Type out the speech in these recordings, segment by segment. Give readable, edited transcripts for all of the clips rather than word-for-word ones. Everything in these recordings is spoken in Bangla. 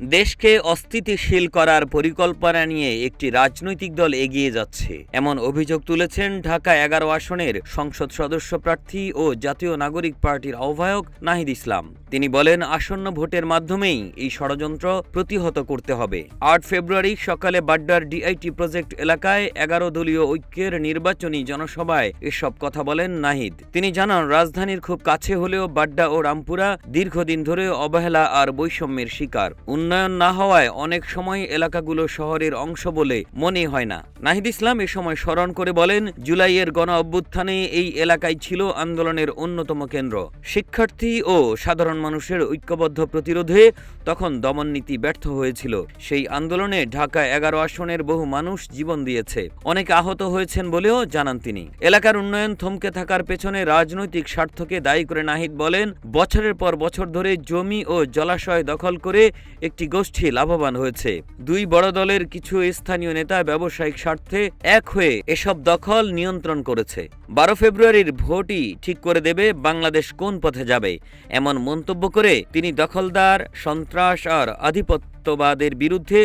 দেশকে অস্থিতিশীল করার পরিকল্পনা নিয়ে একটি রাজনৈতিক দল এগিয়ে যাচ্ছে, এমন অভিযোগ তুলেছেন ঢাকা ১১ আসনের সংসদ সদস্য প্রার্থী ও জাতীয় নাগরিক পার্টির আহ্বায়ক নাহিদ ইসলাম। তিনি বলেন, আসন্ন ভোটের মাধ্যমেই এই ষড়যন্ত্র প্রতিহত করতে হবে। ৮ ফেব্রুয়ারি সকালে বাড্ডার ডিআইটি প্রজেক্ট এলাকায় ১১ দলীয় ঐক্যের নির্বাচনী জনসভায় এসব কথা বলেন নাহিদ। তিনি জানান, রাজধানীর খুব কাছে হলেও বাড্ডা ও রামপুরা দীর্ঘদিন ধরে অবহেলা আর বৈষম্যের শিকার। উন্নয়ন না হওয়ায় অনেক সময় এলাকাগুলো শহরের অংশ বলে মনে হয় না। নাহিদ ইসলাম এ সময় স্মরণ করে বলেন, জুলাইয়ের গণ অভ্যুত্থানে এই এলাকায় ছিল আন্দোলনের অন্যতম কেন্দ্র। শিক্ষার্থী ও সাধারণ মানুষের ঐক্যবদ্ধ প্রতিরোধে তখন দমননীতি ব্যর্থ হয়েছিল। সেই আন্দোলনে ঢাকা ১১ আসনের বহু মানুষ জীবন দিয়েছে, অনেক আহত হয়েছেন বলেও জানান তিনি। এলাকার উন্নয়ন থমকে থাকার পেছনে রাজনৈতিক স্বার্থকে দায়ী করে নাহিদ বলেন, বছরের পর বছর ধরে জমি ও জলাশয় দখল করে একটি গোষ্ঠী লাভবান হয়েছে। দুই বড় দলের কিছু স্থানীয় নেতা ব্যবসায়িক স্বার্থে এক হয়ে এসব দখল নিয়ন্ত্রণ করেছে। ১২ ফেব্রুয়ারির ভোটই ঠিক করে দেবে বাংলাদেশ কোন পথে যাবে, এমন মন্তব্য করে তিনি দখলদার, সন্ত্রাস আর আধিপত্যবাদের বিরুদ্ধে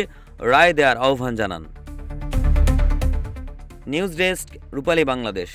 রায় দেওয়ার আহ্বান জানান। নিউজ ডেস্ক, রূপালী বাংলাদেশ।